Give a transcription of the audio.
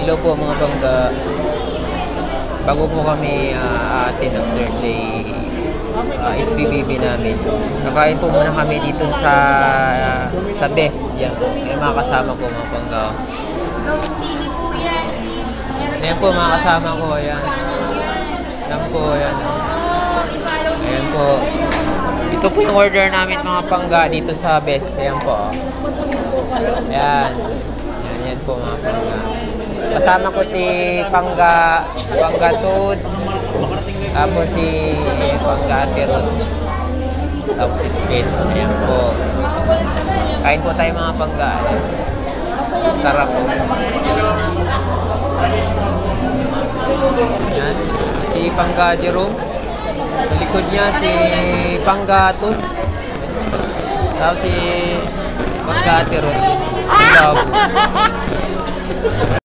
Hello po mga bangga. Bago po kami aatin ng Thursday SBBB namin. Nakain po muna kami dito sa Best. Yan po. Yung mga kasama ko mga bangga. Ayan po mga kasama ko. Ayan. Ayan po. Ayan. Ayan po. Ito po yung order namin mga pangga dito sa Best. Ayan po. Ayan. Ayan po mga pangga. Kasama ko si Pangga Toots. Tapos si Pangga Tirot. Tapos si Spin. Ayan po. Kain po tayo mga pangga. Sarap po. Ayan. Si Pangga Jerome. Sa likod niya si Pangga Toots. Tapos si Pangga Tirot. Love.